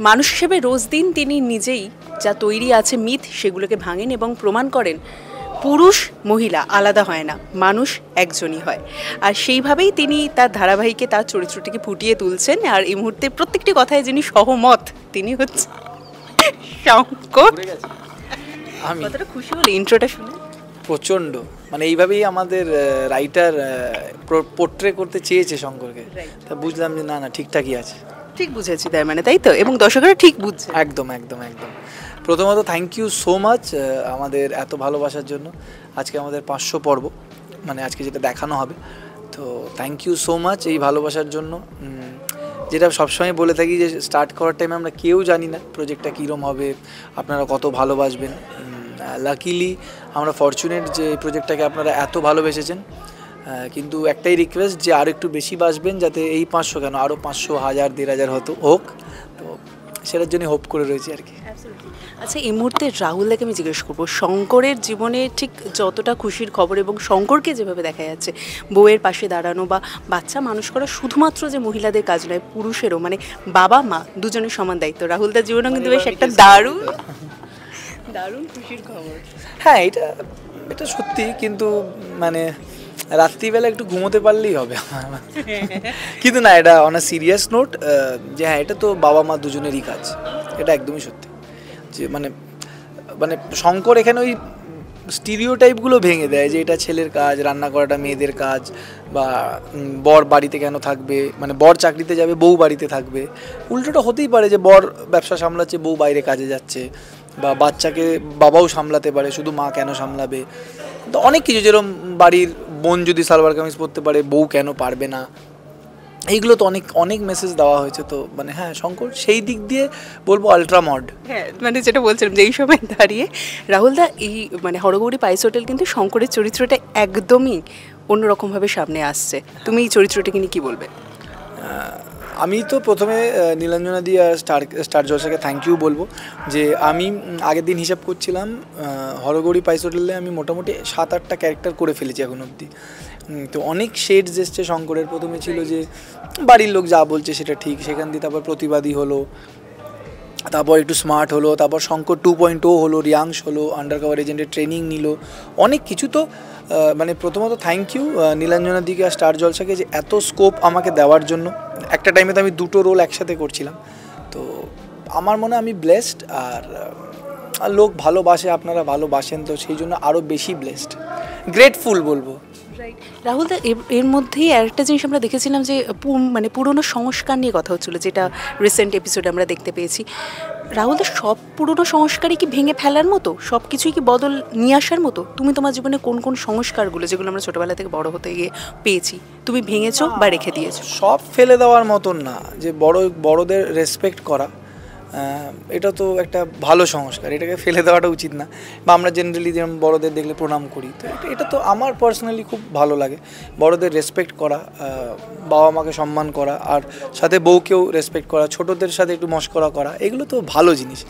মানুষ হিসেবে রোজ দিন তিনি নিজেই যা তৈরি আছে মিথ সেগুলোকে ভাঙেন এবং প্রমাণ করেন পুরুষ মহিলা আলাদা হয় না, মানুষ একজনই হয়। আর সেইভাবেই তিনি তার ধারাবাহিকে তার চরিত্রটিকে ফুটিয়ে তুলছেন। আর এই মুহূর্তে প্রত্যেকটি কথায় যিনি সহমত তিনি হচ্ছে শঙ্কর। আমি কতটা খুশি হলে ইন্ট্রোটা শুনে? প্রচণ্ড, মানে এইভাবেই আমাদের রাইটার পোর্ট্রে করতে চেয়েছে শঙ্করকে, তা বুঝলাম যে না না ঠিকঠাকই আছে। ঠিক বুঝেছি তার মানে, তাই তো? এবং দর্শকরা ঠিক বুঝছে। একদম একদম একদম। প্রথমত থ্যাংক ইউ সো মাচ আমাদের এত ভালোবাসার জন্য। আজকে আমাদের 500 পর্ব, মানে আজকে যেটা দেখানো হবে, তো থ্যাংক ইউ সো মাচ এই ভালোবাসার জন্য। যেটা সবসময় বলে থাকি যে স্টার্ট করার টাইমে আমরা কেউ জানি না প্রজেক্টটা কীরকম হবে, আপনারা কত ভালোবাসবেন। লাকিলি আমরা ফরচুনেট যে এই প্রজেক্টটাকে আপনারা এত ভালোবেসেছেন, কিন্তু একটাই রিকোয়েস্ট যে আরও একটু বেশি বাসবেন, যাতে এই 500 কেন আরও 500, 1000, 1500 হোক, তো সেটার জন্য হোপ করে রয়েছে আর কি। আচ্ছা, এই মুহূর্তে রাহুলদাকে আমি জিজ্ঞেস করবো, শঙ্করের জীবনে ঠিক যতটা খুশির খবর এবং শঙ্করকে যেভাবে দেখা যাচ্ছে বউয়ের পাশে দাঁড়ানো বা বাচ্চা মানুষ করা শুধুমাত্র যে মহিলাদের কাজ নয়, পুরুষেরও, মানে বাবা মা দুজনের সমান দায়িত্ব। রাহুলদার জীবনেও কিন্তু বেশ একটা দারুণ দারুণ খুশির খবর। হ্যাঁ, এটা সত্যি, কিন্তু মানে রাত্রিবেলা একটু ঘুমোতে পারলেই হবে। কিন্তু না, এটা অন আ সিরিয়াস নোট, যে হ্যাঁ এটা তো বাবা মা দুজনেরই কাজ, এটা একদমই সত্যি। যে মানে মানে শঙ্কর এখানে ওই স্টিরিওটাইপগুলো ভেঙে দেয় যে এটা ছেলের কাজ, রান্না করাটা মেয়েদের কাজ, বা বর বাড়িতে কেন থাকবে, মানে বর চাকরিতে যাবে বউ বাড়িতে থাকবে। উল্টোটা হতেই পারে যে বর ব্যবসা সামলাচ্ছে, বউ বাইরে কাজে যাচ্ছে, বা বাচ্চাকে বাবাও সামলাতে পারে, শুধু মা কেন সামলাবে। তো অনেক কিছু, যেরকম বাড়ির বোন যদি সালোয়ার কামিজ পরতে পারে, বউ কেন পারবে না, এইগুলো তো অনেক অনেক মেসেজ দেওয়া হয়েছে। তো মানে হ্যাঁ, শঙ্কর সেই দিক দিয়ে বলবো আলট্রা মড। হ্যাঁ, মানে যেটা বলছিলাম যে এই সময় দাঁড়িয়ে রাহুলদা এই মানে হরগৌরী পাইস হোটেল কিন্তু শঙ্করের চরিত্রটা একদমই অন্যরকমভাবে সামনে আসছে। তুমি এই চরিত্রটাকে নিয়ে কী বলবে? আমি তো প্রথমে নীলাঞ্জনা দি আর স্টার জলসাকে থ্যাংক ইউ বলবো, যে আমি আগের দিন হিসাব করছিলাম হরগৌরী পাইস হোটেলে আমি মোটামুটি 7-8টা ক্যারেক্টার করে ফেলেছি এখন অবধি। তো অনেক শেডস এসছে শঙ্করের। প্রথমে ছিল যে বাড়ির লোক যা বলছে সেটা ঠিক, সেখান দিয়ে তারপর প্রতিবাদী হলো, তারপর একটু স্মার্ট হলো, তারপর শঙ্কর 2.0 হলো, রিয়াংশ হলো, আন্ডার কভার এজেন্টের ট্রেনিং নিল, অনেক কিছু। তো মানে প্রথমত থ্যাংক ইউ নীলাঞ্জনা দিকে আর স্টার জলসাকে যে এত স্কোপ আমাকে দেওয়ার জন্য। একটা টাইমে তো আমি 2টো রোল একসাথে করছিলাম, তো আমার মনে হয় আমি ব্লেসড। আর লোক ভালোবাসে, আপনারা ভালোবাসেন, তো সেই জন্য আরও বেশি ব্লেসড, গ্রেটফুল বলবো। রাহুলদা, এর মধ্যেই আরেকটা জিনিস আমরা দেখেছিলাম যে মানে পুরনো সংস্কার নিয়ে কথা হচ্ছিল, যেটা রিসেন্ট এপিসোডে আমরা দেখতে পেয়েছি। রাহুলদা, সব পুরনো সংস্কারই কি ভেঙে ফেলার মতো, সব কিছুই কি বদল নিয়ে আসার মতো? তুমি তোমার জীবনে কোন কোন সংস্কারগুলো, যেগুলো আমরা ছোটোবেলা থেকে বড় হতে গিয়ে পেয়েছি, তুমি ভেঙেছো বা রেখে দিয়েছো? সব ফেলে দেওয়ার মতন না, যে বড়দের রেসপেক্ট করা, এটা তো একটা ভালো সংস্কার, এটাকে ফেলে দেওয়াটা উচিত না। বা আমরা জেনারেলি যেমন বড়দের দেখলে প্রণাম করি, তো এটা তো আমার পার্সোনালি খুব ভালো লাগে। বড়দের রেসপেক্ট করা, বাবা মাকে সম্মান করা, আর সাথে বউকেও রেসপেক্ট করা, ছোটদের সাথে একটু মশকরা করা, এগুলো তো ভালো জিনিস।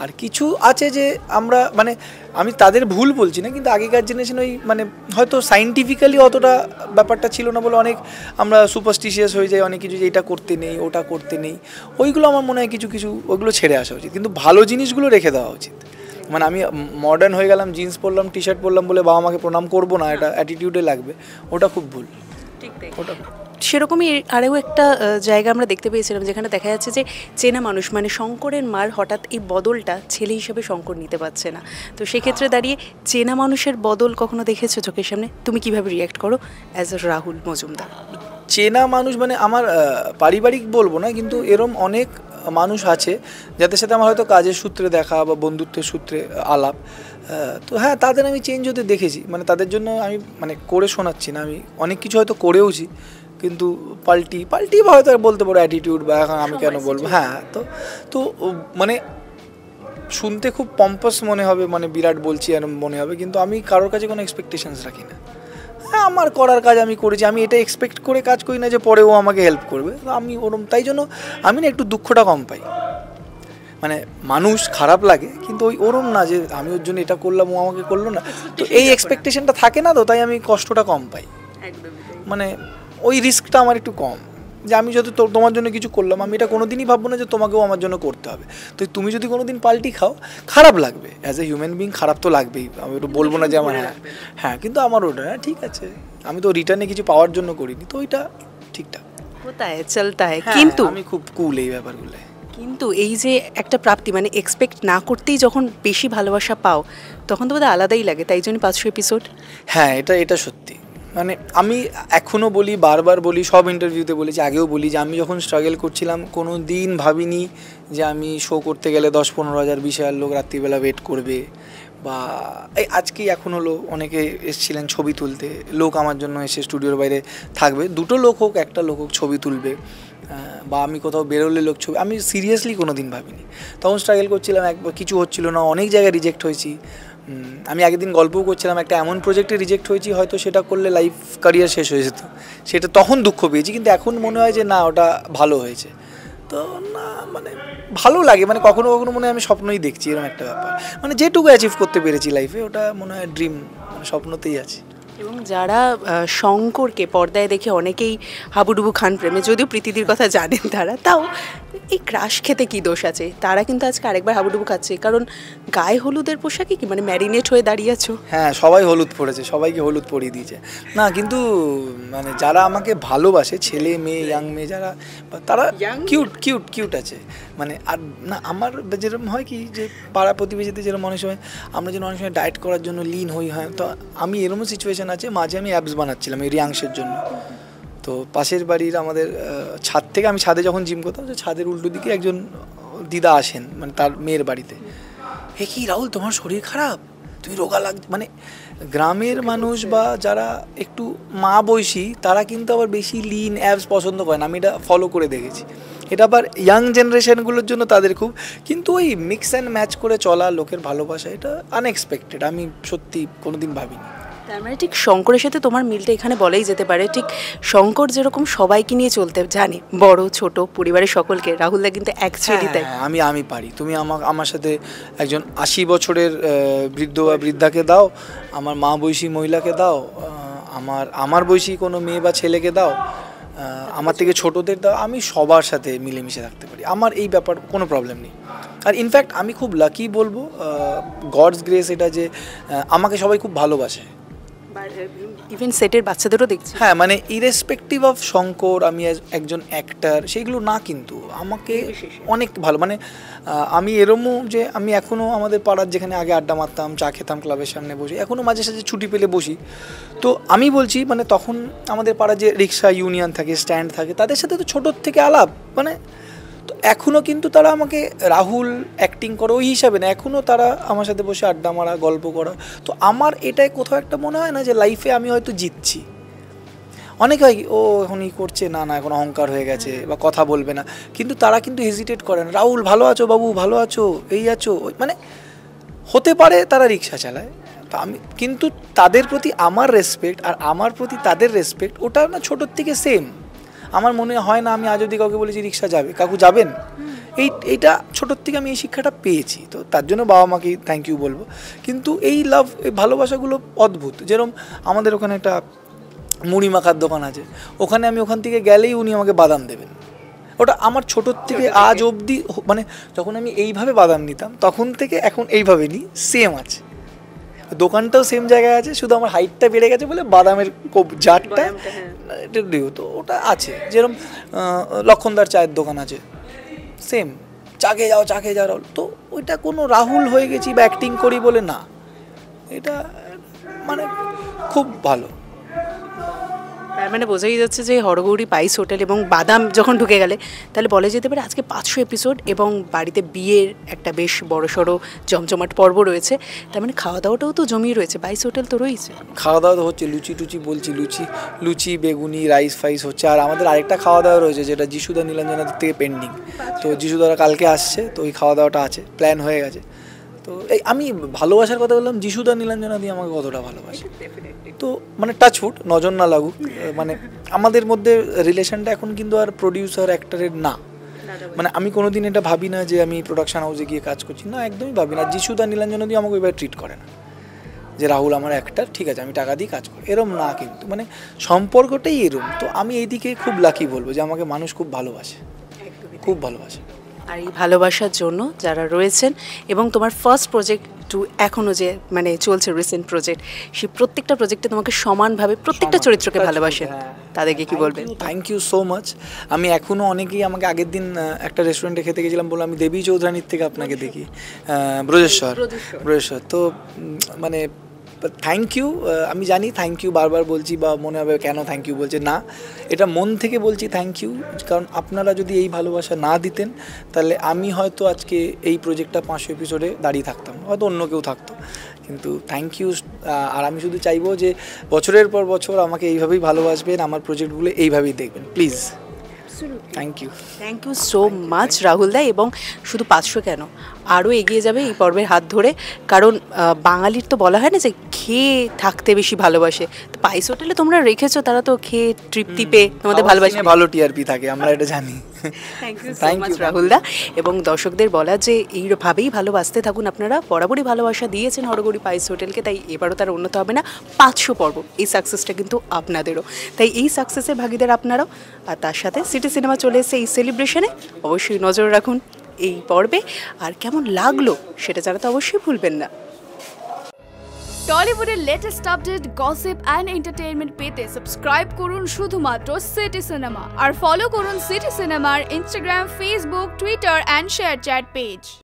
আর কিছু আছে যে আমরা মানে আমি তাদের ভুল বলছি না, কিন্তু আগেকার জেনারেশন ওই মানে হয়তো সাইন্টিফিক্যালি অতটা ব্যাপারটা ছিল না বলে অনেক আমরা সুপারস্টিশিয়াস হয়ে যাই, অনেক কিছু যে এটা করতে নেই ওটা করতে নেই, ওইগুলো আমার মনে হয় কিছু ওইগুলো ছেড়ে আসা উচিত, কিন্তু ভালো জিনিসগুলো রেখে দেওয়া উচিত। মানে আমি মডার্ন হয়ে গেলাম, জিন্স পরলাম, টি শার্ট পরলাম বলে বাবা মাকে প্রণাম করবো না, এটা অ্যাটিটিউডে লাগবে, ওটা খুব ভুল। ঠিক তাই, ওটা সেরকমই আরও একটা জায়গা আমরা দেখতে পেয়েছিলাম, যেখানে দেখা যাচ্ছে যে চেনা মানুষ মানে শঙ্করের মার হঠাৎ এই বদলটা ছেলে হিসেবে শঙ্কর নিতে পারছে না। তো সেক্ষেত্রে দাঁড়িয়ে চেনা মানুষের বদল কখনো দেখেছো চোখের সামনে? তুমি কিভাবে রিয়্যাক্ট করো অ্যাজ এ রাহুল মজুমদার? চেনা মানুষ মানে আমার পারিবারিক বলবো না, কিন্তু এরম অনেক মানুষ আছে যাদের সাথে আমার হয়তো কাজের সূত্রে দেখা বা বন্ধুত্বের সূত্রে আলাপ, তো হ্যাঁ তাদের আমি চেঞ্জ হতে দেখেছি। মানে তাদের জন্য আমি মানে করে শোনাচ্ছি না, আমি অনেক কিছু হয়তো করেওছি, কিন্তু পাল্টি বা হয়তো বলতে পারো অ্যাটিটিউড, বা এখন আমি কেন বলবো। হ্যাঁ, তো মানে শুনতে খুব পম্পাস মনে হবে, মানে বিরাট বলছি এরকম মনে হবে, কিন্তু আমি কারোর কাছে কোনো এক্সপেকটেশনস রাখি না। হ্যাঁ, আমার করার কাজ আমি করেছি, আমি এটা এক্সপেক্ট করে কাজ করি না যে পরে ও আমাকে হেল্প করবে, আমি ওরম, তাই জন্য আমি না একটু দুঃখটা কম পাই। মানে মানুষ খারাপ লাগে, কিন্তু ওই ওরম না যে আমি ওর জন্য এটা করলাম ও আমাকে করলো না, তো এই এক্সপেকটেশনটা থাকে না, তো তাই আমি কষ্টটা কম পাই। মানে ওই রিস্কটা আমার একটু কম। যে আমি যদি তোমার জন্য কিছু করলাম, আমি এটা কোনোদিনই ভাববো না যে তোমাকেও আমার জন্য করতে হবে। তো তুমি যদি কোনোদিন পাল্টি খাও, খারাপ লাগবে, অ্যাজ এ হিউম্যান বিং খারাপ তো লাগবেই। আমি ওটা বলবো না যে আমার হ্যাঁ, কিন্তু আমার ওটা ঠিক আছে, আমি তো রিটার্নে কিছু পাওয়ার জন্য করিনি, তো ওইটা ঠিকঠাক হোতা হ্যায় চলতা হ্যায়। কিন্তু আমি খুব কুল এই ব্যাপারগুলো। কিন্তু এই যে একটা প্রাপ্তি, মানে এক্সপেক্ট না করতেই যখন বেশি ভালোবাসা পাও, তখন তো বোধহয় আলাদাই লাগে। তাই জন্য 500 এপিসোড। হ্যাঁ, এটা সত্যি। মানে আমি এখনও বলি, বারবার বলি, সব ইন্টারভিউতে বলেছি, আগেও বলি যে আমি যখন স্ট্রাগল করছিলাম কোনো দিন ভাবিনি যে আমি শো করতে গেলে 10-15 হাজার 20 হাজার লোক রাত্রিবেলা ওয়েট করবে, বা এই আজকেই এখন হলো অনেকে এসেছিলেন ছবি তুলতে, লোক আমার জন্য এসে স্টুডিওর বাইরে থাকবে, 2টো লোক হোক, একটা লোক হোক, ছবি তুলবে, বা আমি কোথাও বেরোলে লোক ছবি, আমি সিরিয়াসলি কোনো দিন ভাবিনি। তখন স্ট্রাগল করছিলাম, একবার কিছু হচ্ছিল না, অনেক জায়গায় রিজেক্ট হয়েছি। আমি আগের দিন গল্পও করছিলাম, একটা এমন প্রজেক্টে রিজেক্ট হয়েছি হয়তো সেটা করলে লাইফ ক্যারিয়ার শেষ হয়ে যেত, সেটা তখন দুঃখ পেয়েছি, কিন্তু এখন মনে হয় যে না, ওটা ভালো হয়েছে। তো না মানে ভালো লাগে, মানে কখনো কখনো মনে হয় আমি স্বপ্নই দেখছি, এরকম একটা ব্যাপার। মানে যেটুকু অ্যাচিভ করতে পেরেছি লাইফে, ওটা মনে হয় ড্রিম, মানে স্বপ্নতেই আছে। এবং যারা শঙ্করকে পর্দায় দেখে অনেকেই হাবুডুবু খান প্রেমে, যদিও প্রীতিদির কথা জানেন তারা, তাও এই ক্রাশ খেতে কী দোষ আছে? তারা কিন্তু আজকে আরেকবার হাবুডুবু খাচ্ছে, কারণ গায়ে হলুদের পোশাকে কি মানে ম্যারিনেট হয়ে দাঁড়িয়ে আছো। হ্যাঁ, সবাই হলুদ পড়েছে, সবাইকে হলুদ পরিয়ে দিয়েছে। না কিন্তু মানে যারা আমাকে ভালোবাসে, ছেলে মেয়ে, ইয়াং মেয়ে যারা, তারা কিউট আছে। মানে আর না, আমার যেরকম হয় কি যে পাড়া প্রতিবেশীতে যেরকম অনেক সময় আমরা যেন অনেক সময় ডায়েট করার জন্য লিন হয়, তো আমি এরকম সিচুয়েশান আছে, মাঝে আমি অ্যাবস বানাচ্ছিলাম এই রিয়াংশের জন্য। তো পাশের বাড়ির আমাদের ছাদ থেকে, আমি ছাদে যখন জিম করতাম, তো ছাদের উল্টো দিকে একজন দিদা আসেন, মানে তার মেয়ের বাড়িতে। হে কি রাহুল, তোমার শরীর খারাপ, তুমি রোগা লাগছে। মানে গ্রামের মানুষ বা যারা একটু মা বয়সী, তারা কিন্তু আবার বেশি লিন অ্যাবস পছন্দ করে না, আমি এটা ফলো করে দেখেছি। এটা আবার ইয়াং জেনারেশনগুলোর জন্য তাদের খুব, কিন্তু ওই মিক্স অ্যান্ড ম্যাচ করে চলা, লোকের ভালোবাসা, এটা আনএক্সপেক্টেড, আমি সত্যি কোনোদিন ভাবিনি। তার মানে ঠিক শঙ্করের সাথে তোমার মিলটা এখানে বলাই যেতে পারে। ঠিক শঙ্কর যেরকম সবাইকে নিয়ে চলতে জানে, বড় ছোট পরিবারের সকলকে, রাহুলদা কিন্তু অ্যাকচুয়ালি তাই। আমি পারি, তুমি আমার সাথে একজন 80 বছরের বৃদ্ধ বা বৃদ্ধাকে দাও, আমার মা বয়সী মহিলাকে দাও, আমার বয়সী কোনো মেয়ে বা ছেলেকে দাও, আমার থেকে ছোটদের দাও, আমি সবার সাথে মিলেমিশে থাকতে পারি, আমার এই ব্যাপার কোনো প্রবলেম নেই। আর ইনফ্যাক্ট আমি খুব লাকি বলবো, গডস গ্রেস এটা, যে আমাকে সবাই খুব ভালোবাসে, ইভেন সেটের বাচ্চাদেরও দেখছি। হ্যাঁ, মানে ইরেসপেক্টিভ অফ শঙ্কর, আমি একজন অ্যাক্টার, সেইগুলো না, কিন্তু আমাকে অনেক ভালো, মানে আমি এরমও যে আমি এখনও আমাদের পাড়ার যেখানে আগে আড্ডা মারতাম, চা খেতাম ক্লাবের সামনে বসে, এখনও মাঝে সাঝে ছুটি পেলে বসি। তো আমি বলছি, মানে তখন আমাদের পাড়ার যে রিক্সা ইউনিয়ন থাকে, স্ট্যান্ড থাকে, তাদের সাথে তো ছোটোর থেকে আলাপ, মানে তো এখনও কিন্তু তারা আমাকে রাহুল অ্যাক্টিং করো ওই হিসাবে না, এখনও তারা আমার সাথে বসে আড্ডা মারা, গল্প করা। তো আমার এটাই কোথাও একটা মনে হয় না যে লাইফে আমি হয়তো জিতছি। অনেকে হয় ও এখন করছে, না এখন অহংকার হয়ে গেছে বা কথা বলবে না, কিন্তু তারা কিন্তু হেজিটেট করে না। রাহুল ভালো আছো বাবু, ভালো আছো, এই আছো, মানে হতে পারে তারা রিক্সা চালায়, তো আমি কিন্তু তাদের প্রতি আমার রেসপেক্ট আর আমার প্রতি তাদের রেসপেক্ট, ওটা না ছোটোর থেকে সেম। আমার মনে হয় না আমি আজ অবধি কাউকে বলেছি রিক্সা যাবে, কাকু যাবেন, এইটা ছোটোর থেকে আমি এই শিক্ষাটা পেয়েছি, তো তার জন্য বাবা মাকে থ্যাংক ইউ বলবো। কিন্তু এই লাভ, এই ভালোবাসাগুলো অদ্ভুত। যেরকম আমাদের ওখানে একটা মুড়ি মাখার দোকান আছে, ওখানে আমি ওখান থেকে গেলেই উনি আমাকে বাদাম দেবেন, ওটা আমার ছোটোর থেকে আজ অবধি, মানে যখন আমি এইভাবে বাদাম নিতাম তখন থেকে এখন এইভাবে নিই, সেম আছে। দোকানটাও সেম জায়গায় আছে, শুধু আমার হাইটটা বেড়ে গেছে বলে বাদামের জারটা এটা দিও, তো ওটা আছে। যেরকম লক্ষণদার চায়ের দোকান আছে, সেম, চা খেয়ে যাও, তো ওইটা কোনো রাহুল হয়ে গেছি বা অ্যাক্টিং করি বলে না, এটা মানে খুব ভালো। তার মানে বোঝাই যাচ্ছে যে হরগৌরী পাইস হোটেল এবং বাদাম যখন ঢুকে গেলে, তাহলে বলা যেতে পারে আজকে 500 এপিসোড এবং বাড়িতে বিয়ের একটা বেশ বড়সড় জমজমাট পর্ব রয়েছে। তার মানে খাওয়া দাওয়াটাও তো জমিয়ে রয়েছে, পাইস হোটেল তো রয়েছে, খাওয়া দাওয়া তো হচ্ছে, লুচি বলছি, লুচি বেগুনি রাইস ফাইস হচ্ছে। আর আমাদের আরেকটা খাওয়া দাওয়া রয়েছে যেটা যিশুদা নীলাঞ্জনাদের থেকে পেন্ডিং, তো যিশুদারা কালকে আসছে, তো ওই খাওয়া দাওয়াটা আছে, প্ল্যান হয়ে গেছে। তো এই আমি ভালোবাসার কথা বললাম, যিশুদা নীলাঞ্জনা দিয়ে আমাকে কতটা ভালোবাসে, তো মানে টাচউড, নজর না লাগুক, মানে আমাদের মধ্যে রিলেশনটা এখন কিন্তু আর প্রডিউসার অ্যাক্টরের না। মানে আমি কোনোদিন এটা ভাবি না যে আমি প্রোডাকশন হাউসে গিয়ে কাজ করছি, না একদমই ভাবি না। যিশুদা নীলাঞ্জনা দিয়ে আমাকে ওইভাবে ট্রিট করে না, যে রাহুল আমার অ্যাক্টর, ঠিক আছে আমি টাকা দিয়ে কাজ করি, এরম না, কিন্তু মানে সম্পর্কটাই এরম। তো আমি এইদিকে খুব লাকি বলবো যে আমাকে মানুষ খুব ভালোবাসে, খুব ভালোবাসে। আর এই ভালোবাসার জন্য যারা রয়েছেন এবং তোমার ফার্স্ট প্রজেক্ট টু এখনও যে মানে চলছে রিসেন্ট প্রজেক্ট, সেই প্রত্যেকটা প্রজেক্টে তোমাকে সমানভাবে প্রত্যেকটা চরিত্রকে ভালোবাসেন, তাদেরকে কি বলবেন? Thank you so much. আমি এখনও অনেকেই আমাকে আগের দিন একটা রেস্টুরেন্টে খেতে গেছিলাম, বললাম আমি দেবী চৌধুরানীর থেকে আপনাকে দেখি, ব্রজেশ্বর। তো মানে থ্যাংক ইউ। আমি জানি থ্যাংক ইউ বারবার বলছি, বা মনে হবে কেন থ্যাংক ইউ বলছে, না এটা মন থেকে বলছি থ্যাংক ইউ। কারণ আপনারা যদি এই ভালোবাসা না দিতেন তাহলে আমি হয়তো আজকে এই প্রজেক্টটা 500 এপিসোডে দাঁড়িয়ে থাকতাম, হয়তো অন্য কেউ থাকতো। কিন্তু থ্যাংক ইউ। আর আমি শুধু চাইবো যে বছরের পর বছর আমাকে এইভাবেই ভালোবাসবেন, আমার প্রজেক্টগুলো এইভাবেই দেখবেন, please. Thank you so much Rahul দা। এবং শুধু 500 কেন, আরও এগিয়ে যাবে এই পর্বের হাত ধরে। কারণ বাঙালির তো বলা হয় না যে খেয়ে থাকতে বেশি ভালোবাসে, তো পাইস হোটেলে তোমরা রেখেছো, তারা তো খেয়ে তৃপ্তি পেয়ে তোমাদের ভালোবাসে, ভালো টিআরপি থাকে, আমরা এটা জানি। থ্যাংক ইউ রাহুল দা। এবং দর্শকদের বলা যে এইভাবেই ভালোবাসতে থাকুন আপনারা, বরাবরই ভালোবাসা দিয়েছেন হরগৌরী পাইস হোটেলকে, তাই এবারও তার উন্নত হবে না। 500 পর্ব, এই সাকসেসটা কিন্তু আপনাদেরও, তাই এই সাকসেসের ভাগিদার আপনারাও। আর তার সাথে সিটি সিনেমা চলে এসেছে এই সেলিব্রেশনে, অবশ্যই নজর রাখুন এই পর্বে। আর কেমন লাগলো সেটা জানাতে অবশ্যই ভুলবেন না। টলিউডের latest update, gossip and entertainment পেতে সাবস্ক্রাইব করুন শুধুমাত্র সিটি সিনেমা, আর ফলো করুন সিটি সিনেমার Instagram, Facebook, Twitter and ShareChat page.